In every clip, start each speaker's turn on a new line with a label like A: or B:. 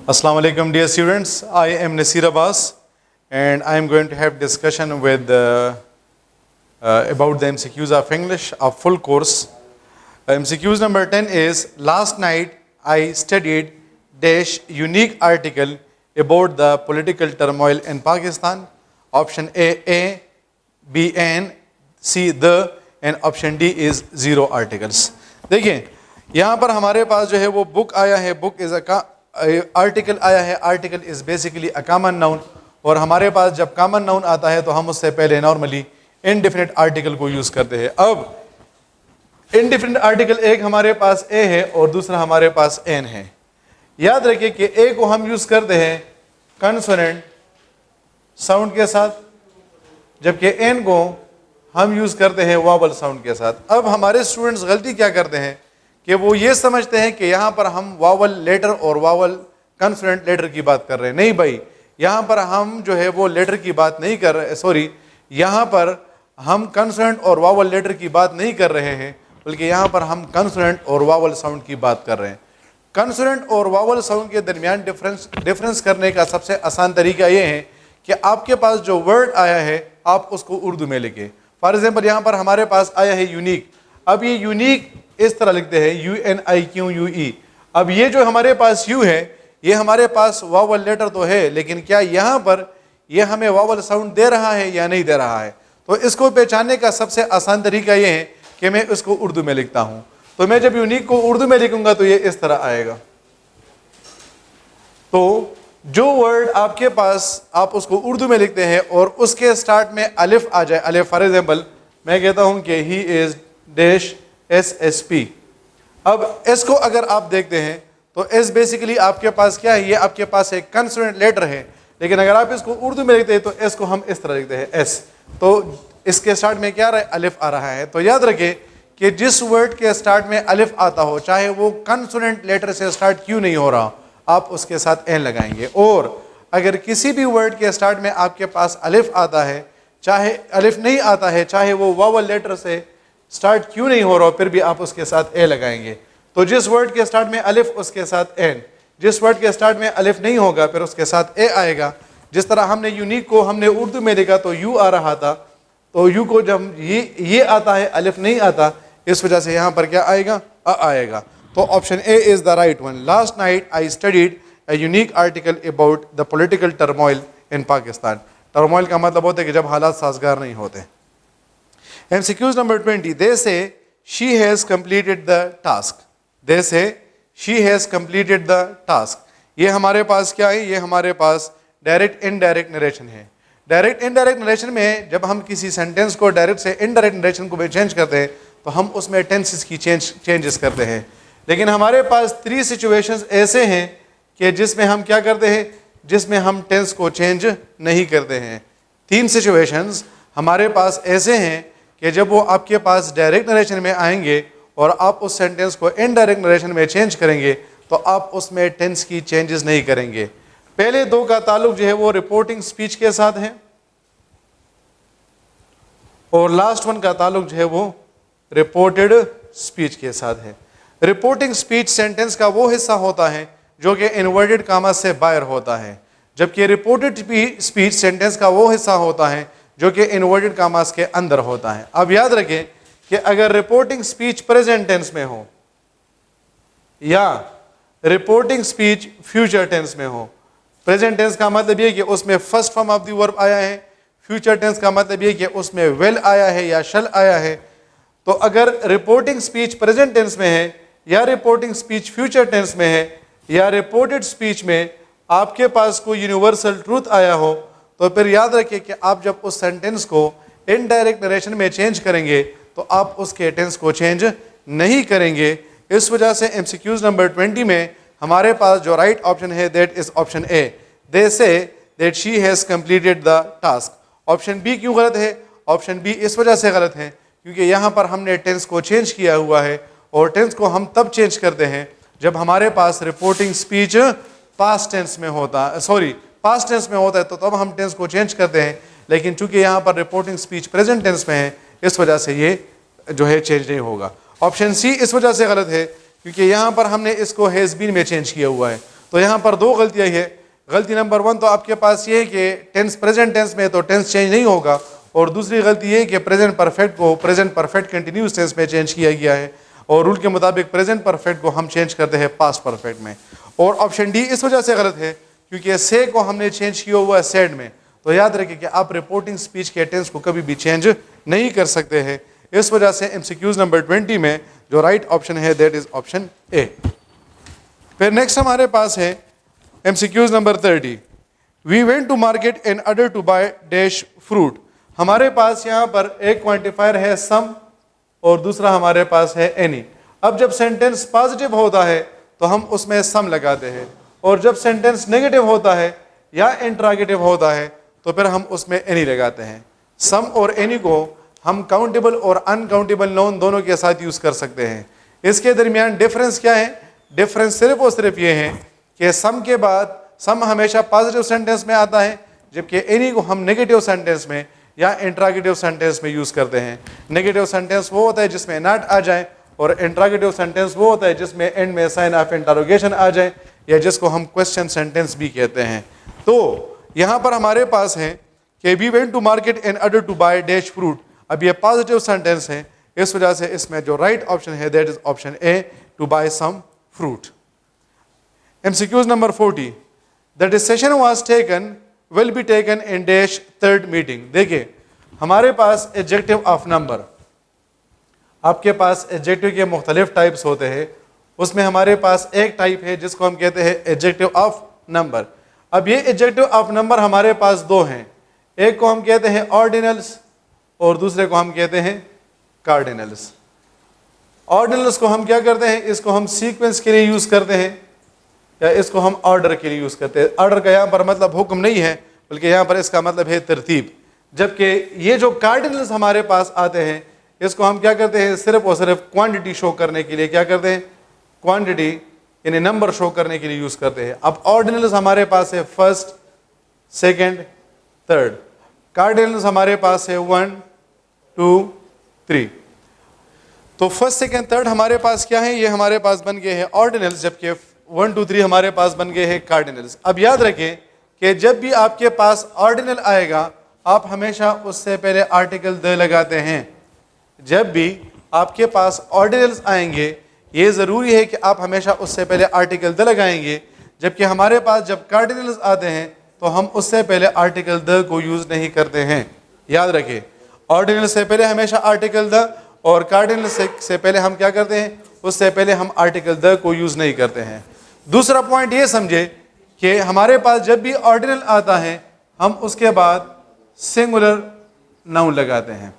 A: Assalamu alaikum dear students, I am Nasir Abbas and I am going to have discussion with about the MCQs of English, a full course. MCQs number 10 is, last night I studied dash unique article about the political turmoil in Pakistan. Option A, B, N, C, the, and option D is 0 articles. देखिए यहाँ पर हमारे पास जो है वो book आया है, बुक इज़ आर्टिकल आया है, article is basically a common noun, और हमारे पास जब कॉमन नाउन आता है तो हम उससे पहले नॉर्मली इनडिफिनिट आर्टिकल को यूज़ करते हैं। अब इनडिफिनिट आर्टिकल एक हमारे पास ए है और दूसरा हमारे पास एन है। याद रखिए कि ए को हम यूज़ करते हैं कंसोनेंट साउंड के साथ, जबकि एन को हम यूज़ करते हैं वावल साउंड के साथ। अब हमारे स्टूडेंट्स गलती क्या करते हैं कि वो ये समझते हैं कि यहाँ पर हम वावल लेटर और वावल कंसोनेंट लेटर की बात कर रहे हैं। नहीं भाई, यहाँ पर हम जो है वो लेटर की बात नहीं कर रहे, सॉरी, यहाँ पर हम कंसोनेंट और वावल लेटर की बात नहीं कर रहे हैं, बल्कि यहाँ पर हम कंसोनेंट और वावल साउंड की बात कर रहे हैं। कंसोनेंट और वावल साउंड के दरमियान डिफरेंस करने का सबसे आसान तरीका ये है कि आपके पास जो वर्ड आया है आप उसको उर्दू में लिखें। फॉर एग्जाम्पल यहाँ पर हमारे पास आया है यूनिक। अब ये यूनिक इस तरह लिखते हैं UNIQUE। अब ये जो हमारे पास यू है ये हमारे पास वावल लेटर तो है, लेकिन क्या यहाँ पर ये हमें वावल साउंड दे रहा है या नहीं दे रहा है? तो इसको पहचानने का सबसे आसान तरीका ये है कि मैं इसको उर्दू में लिखता हूँ। तो मैं जब यूनिक को उर्दू में लिखूंगा तो ये इस तरह आएगा। तो जो वर्ड आपके पास आप उसको उर्दू में लिखते हैं और उसके स्टार्ट में अलिफ आ जाए, अलिफ फॉर एग्जाम्पल मैं कहता हूँ कि ही इज डैश SSP। अब एस को अगर आप देखते हैं तो एस बेसिकली आपके पास क्या है, ये आपके पास एक कंसोनेंट लेटर है, लेकिन अगर आप इसको उर्दू में लिखते हैं तो एस को हम इस तरह लिखते हैं एस। तो इसके स्टार्ट में क्या आ रहा है, अलिफ आ रहा है। तो याद रखें कि जिस वर्ड के स्टार्ट में अलिफ आता हो, चाहे वो कंसोनेंट लेटर से स्टार्ट क्यों नहीं हो रहा, आप उसके साथ एन लगाएंगे। और अगर किसी भी वर्ड के स्टार्ट में आपके पास अलिफ आता है, चाहे अलिफ नहीं आता है, चाहे वो वावल लेटर से स्टार्ट क्यों नहीं हो रहा, फिर भी आप उसके साथ ए लगाएंगे। तो जिस वर्ड के स्टार्ट में अलिफ उसके साथ एन, जिस वर्ड के स्टार्ट में अलिफ नहीं होगा फिर उसके साथ ए आएगा। जिस तरह हमने यूनिक को हमने उर्दू में लिखा तो यू आ रहा था, तो यू को जब ये आता है अलिफ नहीं आता, इस वजह से यहाँ पर क्या आएगा, अ आएगा। तो option A is the right one. Last night I studied a unique article about the political turmoil in Pakistan. Turmoil का मतलब होता है कि जब हालात साजगार नहीं होते। MCQs number 20, they say she has completed the task. They say she has completed the task. ये हमारे पास क्या है, ये हमारे पास डायरेक्ट इनडायरेक्ट नरेशन है। डायरेक्ट इनडायरेक्ट नरेशन में जब हम किसी सेंटेंस को डायरेक्ट से इनडायरेक्ट नरेशन को चेंज करते हैं तो हम उसमें टेंसेस की चेंजेस करते हैं। लेकिन हमारे पास 3 सिचुएशंस ऐसे हैं कि जिसमें हम क्या करते हैं, जिसमें हम टेंस को चेंज नहीं करते हैं। 3 सिचुएशंस हमारे पास ऐसे हैं कि जब वो आपके पास डायरेक्ट नरेशन में आएंगे और आप उस सेंटेंस को इनडायरेक्ट नरेशन में चेंज करेंगे तो आप उसमें टेंस की चेंजेस नहीं करेंगे। पहले 2 का ताल्लुक जो है वो रिपोर्टिंग स्पीच के साथ है और लास्ट 1 का ताल्लुक जो है वो रिपोर्टेड स्पीच के साथ है। रिपोर्टिंग स्पीच सेंटेंस का वो हिस्सा होता है जो कि इन्वर्टेड कामा से बाहर होता है, जबकि रिपोर्टेड स्पीच सेंटेंस का वो हिस्सा होता है जो कि इन्वर्टेड कामास के अंदर होता है। अब याद रखें कि अगर रिपोर्टिंग स्पीच प्रेजेंट टेंस में हो या रिपोर्टिंग स्पीच फ्यूचर टेंस में हो, प्रेजेंट टेंस का मतलब ये कि उसमें first form of the verb आया है, फ्यूचर टेंस का मतलब ये कि उसमें विल आया है या शल आया है। तो अगर रिपोर्टिंग स्पीच प्रेजेंट टेंस में है या रिपोर्टिंग स्पीच फ्यूचर टेंस में है या रिपोर्टेड स्पीच में आपके पास कोई यूनिवर्सल ट्रूथ आया हो, तो फिर याद रखिए कि आप जब उस सेंटेंस को इनडायरेक्ट नरेशन में चेंज करेंगे तो आप उसके टेंस को चेंज नहीं करेंगे। इस वजह से MCQs नंबर 20 में हमारे पास जो राइट ऑप्शन है that is option A. They say that she has completed the task. Option B क्यों गलत है? ऑप्शन बी इस वजह से गलत है क्योंकि यहाँ पर हमने टेंस को चेंज किया हुआ है और टेंस को हम तब चेंज करते हैं जब हमारे पास रिपोर्टिंग स्पीच पास्ट टेंस में होता, सॉरी पास्ट टेंस में होता है, तो तब हम टेंस को चेंज करते हैं। लेकिन चूंकि यहाँ पर रिपोर्टिंग स्पीच प्रेजेंट टेंस में है इस वजह से ये जो है चेंज नहीं होगा। ऑप्शन सी इस वजह से गलत है क्योंकि यहाँ पर हमने इसको हैज़ बीन में चेंज किया हुआ है। तो यहाँ पर दो गलतियाँ है। गलती नंबर 1 तो आपके पास ये है कि टेंस प्रेजेंट टेंस में तो टेंस चेंज नहीं होगा, और दूसरी गलती ये है कि प्रेजेंट परफेक्ट को प्रेजेंट परफेक्ट कंटिन्यूस टेंस में चेंज किया गया है, और रूल के मुताबिक प्रेजेंट परफेक्ट को हम चेंज करते हैं पास्ट परफेक्ट में। और ऑप्शन डी इस वजह से गलत है क्योंकि से को हमने चेंज किया हुआ है सेड में। तो याद रखिए कि आप रिपोर्टिंग स्पीच के टेंस को कभी भी चेंज नहीं कर सकते हैं। इस वजह से एमसीक्यूज नंबर 20 में जो राइट ऑप्शन है दैट इज ऑप्शन ए। फिर नेक्स्ट हमारे पास है MCQs number 30। We went to market in order to buy dash fruit. हमारे पास यहाँ पर एक क्वांटिफायर है सम और दूसरा हमारे पास है एनी। अब जब सेंटेंस पॉजिटिव होता है तो हम उसमें सम लगाते हैं, और जब सेंटेंस नेगेटिव होता है या इंट्रागेटिव होता है तो फिर हम उसमें एनी लगाते हैं। सम और एनी को हम काउंटेबल और अनकाउंटेबल नाउन दोनों के साथ यूज कर सकते हैं। इसके दरमियान डिफरेंस क्या है? डिफरेंस सिर्फ और सिर्फ ये है कि सम के बाद सम हमेशा पॉजिटिव सेंटेंस में आता है, जबकि एनी को हम नेगेटिव सेंटेंस में या इंट्रागेटिव सेंटेंस में यूज करते हैं। नेगेटिव सेंटेंस वो होता है जिसमें नॉट आ जाए, और इंट्रागेटिव सेंटेंस वो होता है जिसमें एंड में साइन ऑफ इंटरोगेशन आ जाए, या जिसको हम क्वेश्चन सेंटेंस भी कहते हैं। तो यहाँ पर हमारे पास है कि we went to market in order to buy dash fruit. अब ये पॉजिटिव सेंटेंस है, इस वजह से इसमें जो राइट ऑप्शन है that is option A, to buy some fruit. MCQs number 40। The decision was taken will be taken in dash third meeting. देखिए हमारे पास एडजेक्टिव ऑफ नंबर, आपके पास एडजेक्टिव के मुख्तलिफ टाइप्स होते हैं, उसमें हमारे पास एक टाइप है जिसको हम कहते हैं एडजेक्टिव ऑफ नंबर। अब ये एडजेक्टिव ऑफ नंबर हमारे पास दो हैं, एक को हम कहते हैं ऑर्डिनल्स और दूसरे को हम कहते हैं कार्डिनल्स। ऑर्डिनल्स को हम क्या करते हैं? इसको हम सीक्वेंस के लिए यूज करते हैं, या इसको हम ऑर्डर के लिए यूज करते हैं। ऑर्डर का यहाँ पर मतलब हुक्म नहीं है, बल्कि यहाँ पर इसका मतलब है तरतीब। जबकि ये जो कार्डिनल्स हमारे पास आते हैं, इसको हम क्या करते हैं? सिर्फ और सिर्फ क्वांटिटी शो करने के लिए क्या करते हैं? क्वांटिटी यानी नंबर शो करने के लिए यूज करते हैं। अब ऑर्डिनल्स हमारे पास है फर्स्ट, सेकंड, थर्ड। कार्डिनल्स हमारे पास है 1, 2, 3। तो फर्स्ट, सेकंड, थर्ड हमारे पास क्या है? ये हमारे पास बन गए हैं ऑर्डिनल्स, जबकि 1, 2, 3 हमारे पास बन गए हैं कार्डिनल्स। अब याद रखें कि जब भी आपके पास ऑर्डिनल आएगा आप हमेशा उससे पहले आर्टिकल द लगाते हैं। जब भी आपके पास ऑर्डिनल्स आएंगे ये ज़रूरी है कि आप हमेशा उससे पहले आर्टिकल द लगाएंगे, जबकि हमारे पास जब कार्डिनल्स आते हैं तो हम उससे पहले आर्टिकल द को यूज़ नहीं करते हैं। याद रखें, ऑर्डिनल से पहले हमेशा आर्टिकल द, और कार्डिनल से पहले हम क्या करते हैं? उससे पहले हम आर्टिकल द को यूज़ नहीं करते हैं। दूसरा पॉइंट ये समझे कि हमारे पास जब भी ऑर्डिनल आता है हम उसके बाद सिंगुलर नाउन लगाते हैं।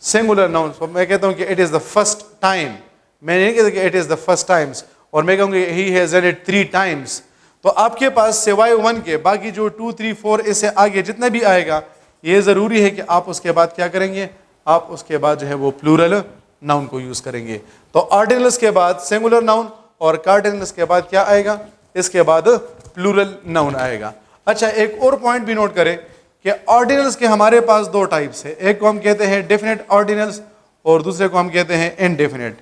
A: सिंगुलर नाउन, मैं कहता हूँ कि it is the first time, मैं नहीं कहता कि it is the first times, और मैं कहूँगी he has done it 3 times. तो आपके पास सिवाय 1 के बाकी जो 2, 3, 4 इससे आगे जितना भी आएगा ये ज़रूरी है कि आप उसके बाद क्या करेंगे? आप उसके बाद जो है वो प्लूरल नाउन को यूज़ करेंगे। तो ऑर्डिनल्स के बाद सिंगुलर नाउन और कार्डिनल्स के बाद क्या आएगा? इसके बाद प्लूरल नाउन आएगा। अच्छा, एक और पॉइंट भी नोट करें कि ऑर्डिनल्स के हमारे पास 2 टाइप्स है, एक को हम कहते हैं डेफिनेट ऑर्डिनल्स और दूसरे को हम कहते हैं इनडेफिनेट।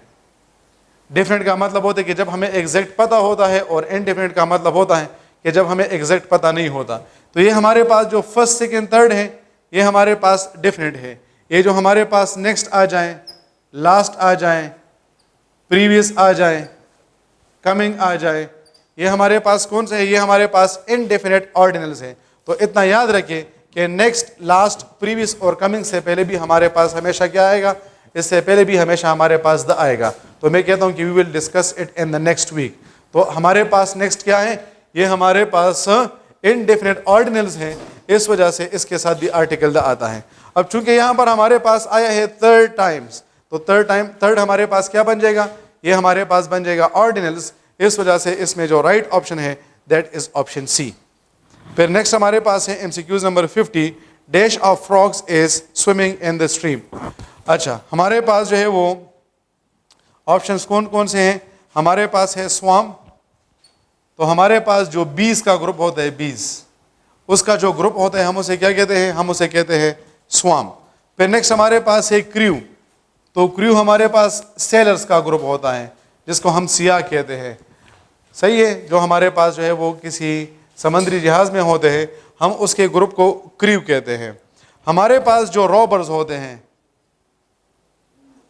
A: डेफिनेट का मतलब होता है कि जब हमें एग्जैक्ट पता होता है, और इनडेफिनेट का मतलब होता है कि जब हमें एग्जैक्ट पता नहीं होता। तो ये हमारे पास जो फर्स्ट, सेकंड, थर्ड है ये हमारे पास डेफिनेट है। ये जो हमारे पास नेक्स्ट आ जाए, लास्ट आ जाए, प्रीवियस आ जाए, कमिंग आ जाए, ये हमारे पास कौन से है? ये हमारे पास इनडेफिनेट ऑर्डिनल्स है। तो इतना याद रखें कि नेक्स्ट, लास्ट, प्रीवियस और कमिंग से पहले भी हमारे पास हमेशा क्या आएगा? इससे पहले भी हमेशा हमारे पास द आएगा। तो मैं कहता हूं कि we will discuss it in the next week. तो हमारे पास नेक्स्ट क्या है? ये हमारे पास इनडेफिनेट ऑर्डिनल्स हैं, इस वजह से इसके साथ भी आर्टिकल द आता है। अब चूंकि यहाँ पर हमारे पास आया है 3 टाइम्स, तो थर्ड हमारे पास क्या बन जाएगा? ये हमारे पास बन जाएगा ऑर्डिनल्स। इस वजह से इसमें जो राइट ऑप्शन है दैट इज ऑप्शन सी। फिर नेक्स्ट हमारे पास है MCQs number 50। Dash of frogs is swimming in the stream. अच्छा, हमारे पास जो है वो ऑप्शंस कौन कौन से हैं? हमारे पास है स्वाम, तो हमारे पास जो बीज का ग्रुप होता है, बीज उसका जो ग्रुप होता है हम उसे क्या कहते हैं? हम उसे कहते हैं स्वाम। फिर नेक्स्ट हमारे पास है क्रू, तो क्रू हमारे पास सेलर्स का ग्रुप होता है जिसको हम सिया कहते हैं। सही है, जो हमारे पास जो है वो किसी समंदरी जहाज़ में होते हैं, हम उसके ग्रुप को क्रू कहते हैं। हमारे पास जो रॉबर्स होते हैं,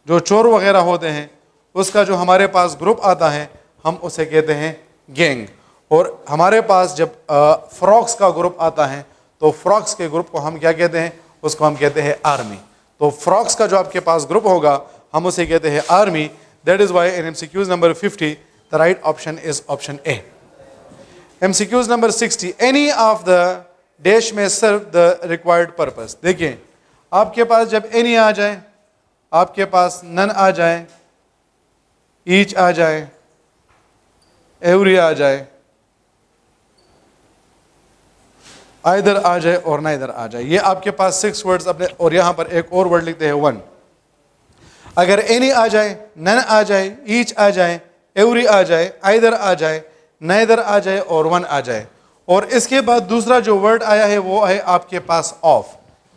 A: जो चोर वगैरह होते हैं, उसका जो हमारे पास ग्रुप आता है हम उसे कहते हैं गैंग। और हमारे पास जब फ्रॉक्स का ग्रुप आता है तो फ्रॉक्स के ग्रुप को हम क्या कहते हैं, उसको हम कहते हैं आर्मी। तो फ्रॉक्स का जो आपके पास ग्रुप होगा हम उसे कहते हैं army. That is why in MCQs number 50 the right option is option A. MCQs number 60 any of the dash में सर्व द रिक्वायर्ड पर्पस। देखिए आपके पास जब एनी आ जाए, आपके पास नन आ जाए, ईच आ जाए, एवरी आ जाए, आइदर आ जाए और नाइदर आ जाए, ये आपके पास 6 वर्ड्स अपने, और यहां पर एक और वर्ड लिखते हैं 1। अगर एनी आ जाए, नन आ जाए, ईच आ जाए, एवरी आ जाए, आइदर आ जाए, नाइदर आ जाए और 1 आ जाए, और इसके बाद दूसरा जो वर्ड आया है वो है आपके पास ऑफ।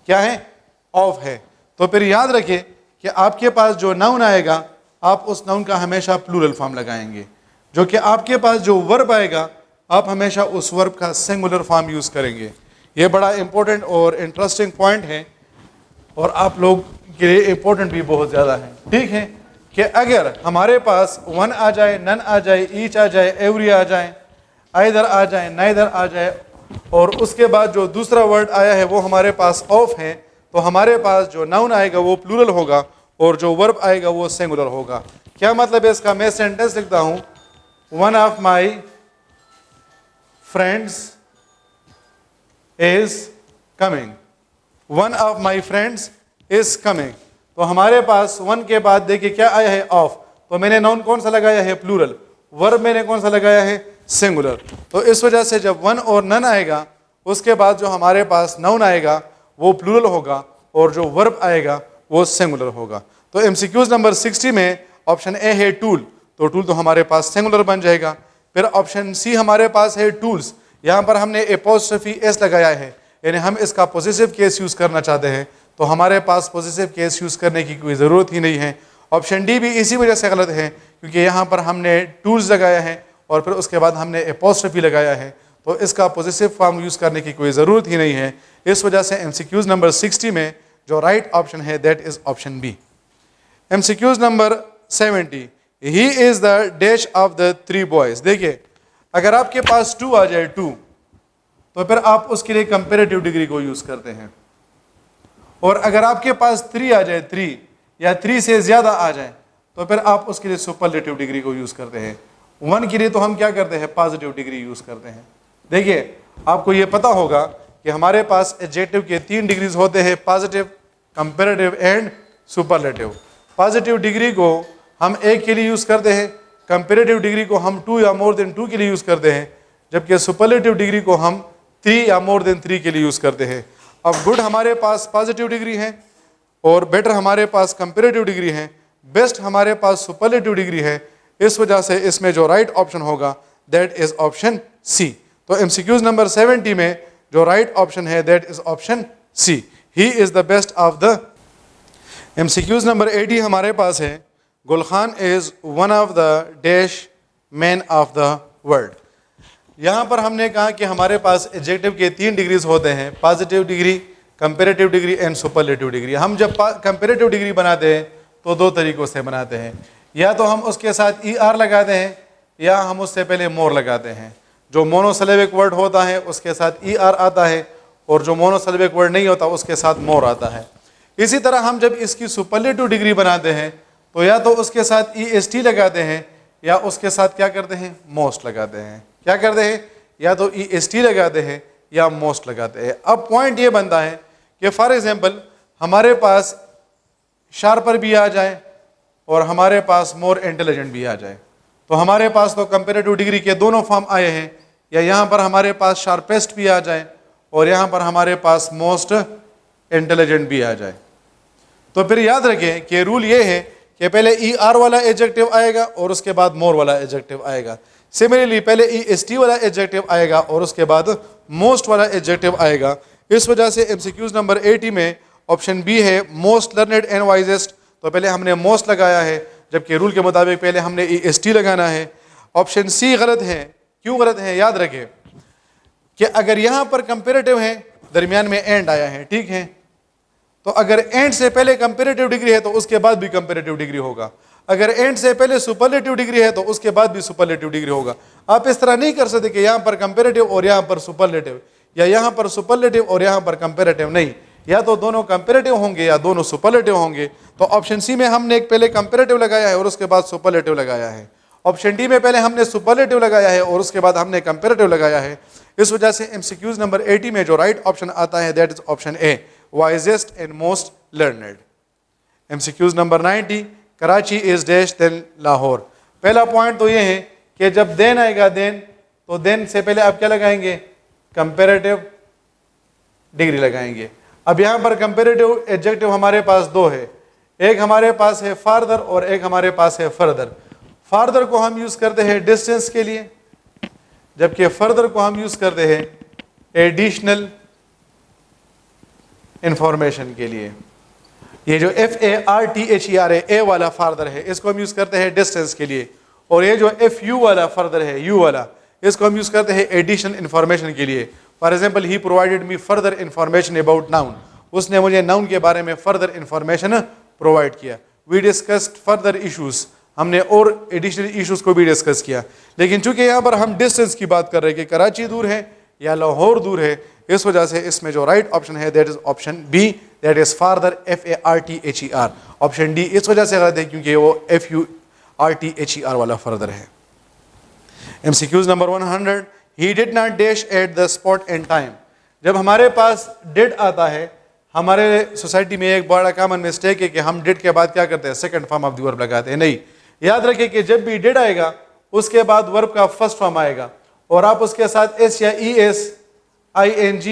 A: क्या है? ऑफ है। तो फिर याद रखिए कि आपके पास जो नाउन आएगा आप उस नाउन का हमेशा प्लूरल फॉर्म लगाएंगे, जो कि आपके पास जो वर्ब आएगा आप हमेशा उस वर्ब का सिंगुलर फॉर्म यूज करेंगे। ये बड़ा इंपॉर्टेंट और इंटरेस्टिंग पॉइंट है और आप लोग के लिए इंपॉर्टेंट भी बहुत ज़्यादा है। ठीक है कि अगर हमारे पास 1 आ जाए, नन आ जाए, ईच आ जाए, एवरी आ जाए, आइदर आ जाए, नाइदर आ जाए, और उसके बाद जो दूसरा वर्ड आया है वो हमारे पास ऑफ है, तो हमारे पास जो नाउन आएगा वो प्लूरल होगा और जो वर्ब आएगा वो सिंगुलर होगा। क्या मतलब है इसका? मैं सेंटेंस लिखता हूं, one of my friends is coming, one of my friends is coming. तो हमारे पास 1 के बाद देखिए क्या आया है? ऑफ। तो मैंने नाउन कौन सा लगाया है? प्लूरल। वर्ब मैंने कौन सा लगाया है? सिंगुलर। तो इस वजह से जब 1 और नन आएगा उसके बाद जो हमारे पास नाउन आएगा वो प्लूरल होगा और जो वर्ब आएगा वो सिंगुलर होगा। तो MCQs नंबर 60 में ऑप्शन ए है टूल, तो टूल तो हमारे पास सिंगुलर बन जाएगा। फिर ऑप्शन सी हमारे पास है टूल्स, यहाँ पर हमने एपोस्ट्रोफी एस लगाया है, यानी हम इसका पॉजिटिव केस यूज़ करना चाहते हैं, तो हमारे पास पॉजिटिव केस यूज़ करने की कोई ज़रूरत ही नहीं है। ऑप्शन डी भी इसी वजह से गलत है क्योंकि यहाँ पर हमने टूल्स लगाया है और फिर उसके बाद हमने एपोस्ट्रोफी लगाया है, तो इसका पॉजिटिव फॉर्म यूज़ करने की कोई ज़रूरत ही नहीं है। इस वजह से MCQs नंबर 60 में जो राइट ऑप्शन है that is option B. MCQs number 70 he is the dash of the 3 boys. देखिए अगर आपके पास 2 आ जाए 2, तो फिर आप उसके लिए कंपेरेटिव डिग्री को यूज़ करते हैं, और अगर आपके पास 3 आ जाए 3 या 3 से ज़्यादा आ जाए तो फिर आप उसके लिए सुपरलेटिव डिग्री को यूज़ करते हैं। 1 के लिए तो हम क्या करते हैं? पॉजिटिव डिग्री यूज़ करते हैं। देखिए आपको ये पता होगा कि हमारे पास एडजेक्टिव के 3 डिग्रीज होते हैं, positive, comparative and superlative. Positive degree को हम 1 के लिए यूज़ करते हैं, कंपेरेटिव डिग्री को हम 2 या मोर देन 2 के लिए यूज़ करते हैं, जबकि सुपरलेटिव डिग्री को हम 3 या मोर देन 3 के लिए यूज़ करते हैं। अब गुड हमारे पास पॉजिटिव डिग्री है और बेटर हमारे पास कंपेरेटिव डिग्री है, बेस्ट हमारे पास सुपरलेटिव डिग्री है। इस वजह से इसमें जो राइट ऑप्शन होगा दैट इज ऑप्शन सी। तो MCQs नंबर 70 में जो राइट ऑप्शन है that is option C, he is the best of the. MCQs number 80 हमारे पास है, Gulkhan is one of the dash man of the world. यहाँ पर हमने कहा कि हमारे पास एडजेक्टिव के 3 डिग्रीज होते हैं, positive degree, comparative degree and superlative degree. हम जब कंपेरेटिव डिग्री बनाते हैं तो 2 तरीक़ों से बनाते हैं, या तो हम उसके साथ ER लगाते हैं या हम उससे पहले मोर लगाते हैं। जो मोनोसिलेबिक वर्ड होता है उसके साथ ER आता है और जो मोनोसिलेबिक वर्ड नहीं होता उसके साथ मोर आता है। इसी तरह हम जब इसकी सुपरलेटिव डिग्री बनाते हैं तो या तो उसके साथ EST लगाते हैं या उसके साथ क्या करते हैं? मोस्ट लगाते हैं। क्या करते हैं? या तो EST लगाते हैं या मोस्ट लगाते हैं। अब पॉइंट ये बनता है कि फॉर एग्जांपल हमारे पास शार्पर भी आ जाए और हमारे पास मोर इंटेलिजेंट भी आ जाए, तो हमारे पास तो कंपेरेटिव डिग्री के दोनों फॉर्म आए हैं, या यहाँ पर हमारे पास शार्पेस्ट भी आ जाए और यहाँ पर हमारे पास मोस्ट इंटेलिजेंट भी आ जाए। तो फिर याद रखें कि रूल ये है कि पहले ER वाला एडजेक्टिव आएगा और उसके बाद मोर वाला एडजेक्टिव आएगा। सिमिलरली पहले EST वाला एडजेक्टिव आएगा और उसके बाद मोस्ट वाला एडजेक्टिव आएगा। इस वजह से MCQs नंबर 80 में ऑप्शन बी है मोस्ट लर्नेड एंड वाइजेस्ट। तो पहले हमने मोस्ट लगाया है, जबकि रूल के मुताबिक पहले हमने EST लगाना है। ऑप्शन सी गलत है। क्यों गलत है? याद रखें कि अगर यहां पर कंपेरेटिव है, दरमियान में एंड आया है, ठीक है, तो अगर एंड से पहले कंपेरेटिव डिग्री है तो उसके बाद भी कंपेरेटिव डिग्री होगा। अगर एंड से पहले सुपरलेटिव डिग्री है तो उसके बाद भी सुपरलेटिव डिग्री होगा। आप इस तरह नहीं कर सकते कि यहां पर कंपेरेटिव और यहां पर सुपरलेटिव, या यहां पर सुपरलेटिव और यहां पर कंपेरेटिव। नहीं, या तो दोनों कंपेरेटिव होंगे या दोनों सुपरलेटिव होंगे। तो ऑप्शन सी में हमने एक पहले कंपेरेटिव लगाया है और उसके बाद सुपरलेटिव लगाया है। ऑप्शन डी में पहले हमने सुपरलेटिव लगाया है और उसके बाद हमने कंपेरेटिव लगाया है। इस वजह से एमसीक्यूज नंबर 80 में जो राइट ऑप्शन आता है that is option A, wisest and most learned. MCQs number 90, Karachi is dash than Lahore. पहला पॉइंट तो ये है कि जब देन आएगा देन, तो देन से पहले आप क्या लगाएंगे? कंपेरेटिव डिग्री लगाएंगे। अब यहां पर कंपेरेटिव एडजेक्टिव हमारे पास दो है, एक हमारे पास है फार्दर और एक हमारे पास है फर्दर। फार्दर को हम यूज करते हैं डिस्टेंस के लिए, जबकि फर्दर को हम यूज करते हैं एडिशनल इंफॉर्मेशन के लिए। ये जो FARTHER है, ए वाला फार्दर है, इसको हम यूज करते हैं डिस्टेंस के लिए, और ये जो FU वाला फर्दर है, यू वाला, इसको हम यूज करते हैं एडिशनल इंफॉर्मेशन के लिए। For example, he provided me further information about noun, उसने मुझे नाउन के बारे में फर्दर इंफॉर्मेशन प्रोवाइड किया। वी डिस्कस्ड फर्दर इशूज, हमने और एडिशनल इशूज को भी डिस्कस किया। लेकिन चूंकि यहाँ पर हम डिस्टेंस की बात कर रहे हैं कि कराची दूर है या लाहौर दूर है, इस वजह से इसमें जो राइट ऑप्शन है that is option B, that is farther, FARTHER। Option D इस वजह से गलत है क्योंकि वो FURTHER वाला फर्दर है। MCQs number 100, he did not dash at the spot and time. जब हमारे पास डिड आता है, हमारे सोसाइटी में एक बड़ा कॉमन मिस्टेक है कि हम डिड के बाद क्या करते हैं? Second form of the verb लगाते हैं। नहीं, याद रखिए कि जब भी डिड आएगा उसके बाद वर्ब का फर्स्ट फॉर्म आएगा और आप उसके साथ एस या ES, ING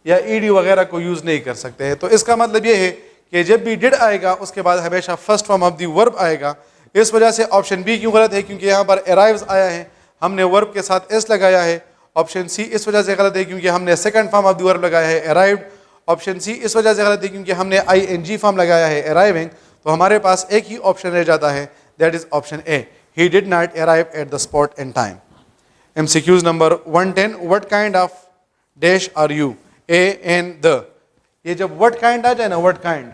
A: या ED वगैरह को यूज नहीं कर सकते हैं। तो इसका मतलब ये है कि जब भी डिड आएगा उसके बाद हमेशा first form of the verb आएगा। इस वजह से ऑप्शन बी क्यों गलत है? क्योंकि यहाँ पर अराइव्स आया है, हमने वर्ब के साथ एस लगाया है। ऑप्शन सी इस वजह से गलत है क्योंकि हमने second form of the verb लगाया है, अराइव्ड। ऑप्शन सी इस वजह से गलत है क्योंकि हमने ING फॉर्म लगाया है, अराइविंग। तो हमारे पास एक ही ऑप्शन रह जाता है, that is option A, he did not arrive at the spot and time. MCQs number 110, what kind of dash are you? A and the. ये जब व्हाट काइंड आ जाए ना, व्हाट काइंड,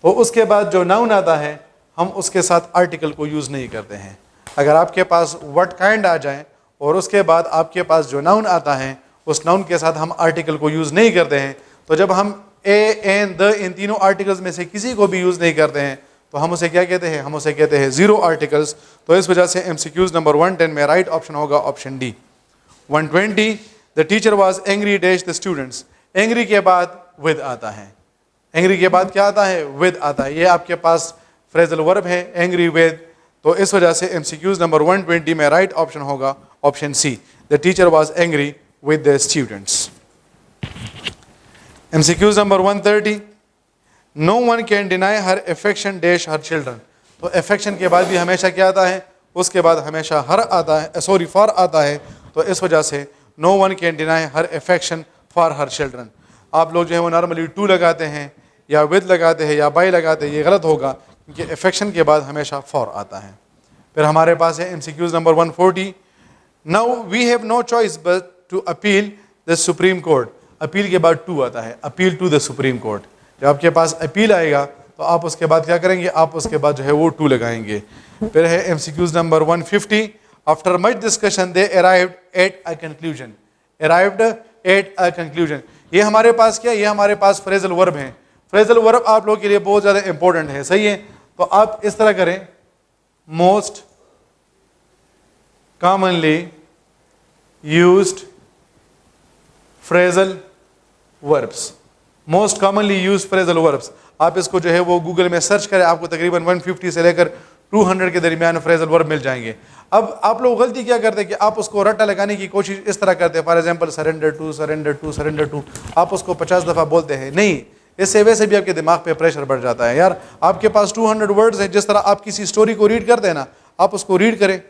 A: तो उसके बाद जो नाउन आता है हम उसके साथ आर्टिकल को यूज नहीं करते हैं। अगर आपके पास व्हाट काइंड आ जाए और उसके बाद आपके पास जो नाउन आता है उस नाउन के साथ हम आर्टिकल को यूज नहीं करते हैं, तो जब हम ए एंड द इन तीनों आर्टिकल्स में से किसी को भी यूज नहीं करते हैं तो हम उसे क्या कहते हैं? हम उसे कहते हैं जीरो आर्टिकल्स। तो इस वजह से एमसीक्यूज नंबर 110 में राइट ऑप्शन होगा option D. 120, the teacher was angry dash the students. Angry के बाद विद आता है, एंग्री के बाद क्या आता है? विद आता है। ये आपके पास फ्रेजल वर्ब है, एंग्री विद। तो इस वजह से एमसीक्यूज नंबर 120 में राइट ऑप्शन होगा option C, the teacher was angry with the students. MCQs number 130, no one can deny her affection dash her children. तो अफेक्शन के बाद भी हमेशा क्या आता है? उसके बाद हमेशा हर आता है, सॉरी फॉर आता है। तो इस वजह से no one can deny her affection for her children. आप लोग जो है वो नॉर्मली टू लगाते हैं या विद लगाते हैं या बाय लगाते हैं, ये गलत होगा क्योंकि अफेक्शन के बाद हमेशा फॉर आता है। फिर हमारे पास है MCQs number 140, now we have no choice but to appeal the Supreme Court. Appeal के बाद टू आता है, appeal to the Supreme Court. जब आपके पास अपील आएगा तो आप उसके बाद क्या करेंगे? आप उसके बाद जो है वो टू लगाएंगे। फिर है MCQs number 150, after much discussion they arrived at a conclusion. Arrived at a conclusion, ये हमारे पास क्या है? ये हमारे पास फ्रेजल वर्ब है। फ्रेजल वर्ब आप लोगों के लिए बहुत ज़्यादा इंपॉर्टेंट है, सही है? तो आप इस तरह करें, most commonly used phrasal verbs, most commonly used phrasal verbs. आप इसको जो है वो गूगल में सर्च करें, आपको तकरीबन 150 से लेकर 200 के दरमियान फ्रेजल वर्ब मिल जाएंगे। अब आप लोग गलती क्या करते हैं कि आप उसको रट्टा लगाने की कोशिश इस तरह करते हैं, for example surrender to, surrender to, surrender to, आप उसको 50 दफ़ा बोलते हैं। नहीं, इससे वैसे भी आपके दिमाग पे प्रेशर बढ़ जाता है। यार आपके पास 200 वर्ड्स हैं, जिस तरह आप किसी स्टोरी को रीड करते हैं ना, आप उसको रीड करें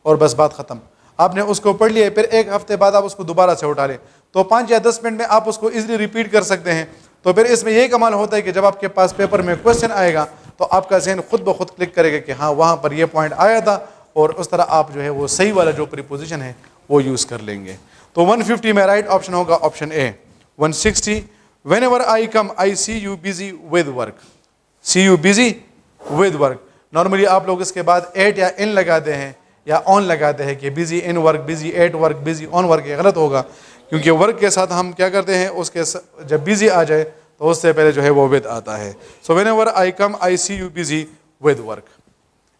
A: और बस बात ख़त्म। आपने उसको पढ़ लिया, फिर एक हफ्ते बाद आप उसको दोबारा से उठा लें तो 5 या 10 मिनट में आप उसको इजीली रिपीट कर सकते हैं। तो फिर इसमें यही कमाल होता है कि जब आपके पास पेपर में क्वेश्चन आएगा तो आपका जहन खुद ब खुद क्लिक करेगा कि हाँ वहाँ पर ये पॉइंट आया था, और उस तरह आप जो है वो सही वाला जो प्रीपोजिशन है वो यूज़ कर लेंगे। तो 150 में राइट ऑप्शन होगा option A. 160 whenever I come I see you busy with work, see you busy with work। Normally आप लोग इसके बाद एट या इन लगाते हैं या ऑन लगाते हैं कि busy in work, busy at work, busy on work, ये गलत होगा, क्योंकि वर्क के साथ हम क्या करते हैं, उसके जब बिजी आ जाए तो उससे पहले जो है वो विद आता है। सो whenever I come I see you busy with work।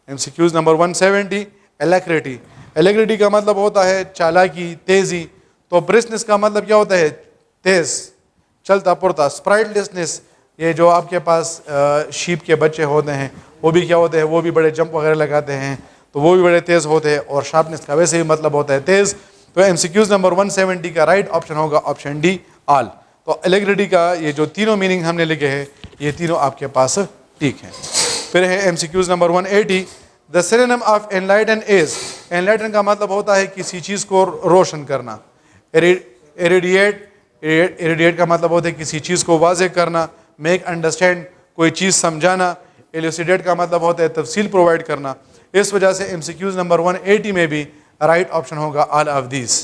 A: MCQs number 170 एलेक्रिटी। एलेक्रिटी का मतलब होता है चालाकी, तेज़ी। तो ब्रिस्कनेस का मतलब क्या होता है, तेज़, चलता पुरता। स्प्राइटलेसनेस, ये जो आपके पास शीप के बच्चे होते हैं वो भी क्या होते हैं, वो भी बड़े जंप वगैरह लगाते हैं, तो वो भी बड़े तेज़ होते हैं। और शार्पनेस का वैसे ही मतलब होता है तेज़। तो MCQs नंबर 170 का राइट ऑप्शन होगा ऑप्शन डी, आल। तो एलेक्रिटी का ये जो तीनों मीनिंग हमने लिखे हैं ये तीनों आपके पास ठीक हैं। फिर है MCQs number 180, the synonym of enlighten is. Enlighten का मतलब होता है किसी चीज़ को रोशन करना। इरिडिएट, इरिडिएट का मतलब होता है किसी चीज़ को वाज़ेह करना। मेक अंडरस्टैंड, कोई चीज़ समझाना। एलुसिडेट का मतलब होता है तफसील प्रोवाइड करना। इस वजह से MCQs नंबर 180 में भी राइट ऑप्शन होगा ऑल ऑफ दिस।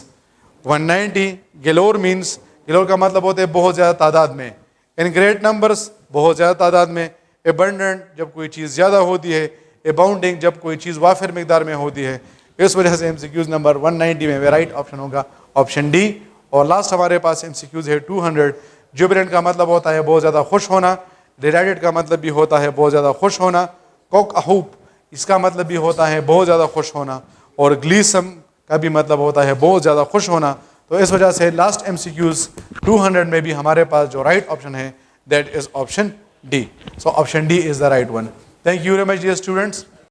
A: 190 गलोर मीन्स, गलोर का मतलब होता है बहुत ज़्यादा तादाद में। इन ग्रेट नंबर्स, बहुत ज़्यादा तादाद में। एबंडेंट, जब कोई चीज़ ज़्यादा होती है। अबाउंडिंग, जब कोई चीज़ वाफिर मिकदार में होती है। इस वजह से MCQs नंबर 190 में राइट ऑप्शन होगा ऑप्शन डी। और लास्ट हमारे पास MCQs है 200। जुबिलेंट का मतलब होता है बहुत ज़्यादा खुश होना। डिलाइटेड का मतलब भी होता है बहुत ज़्यादा खुश होना। कॉक अहूप, इसका मतलब भी होता है बहुत ज़्यादा खुश होना। और ग्लीसम का भी मतलब होता है बहुत ज़्यादा खुश होना। तो इस वजह से लास्ट MCQs 200 में भी हमारे पास जो राइट ऑप्शन है that is option D. So option D is the right one. Thank you very much, dear students.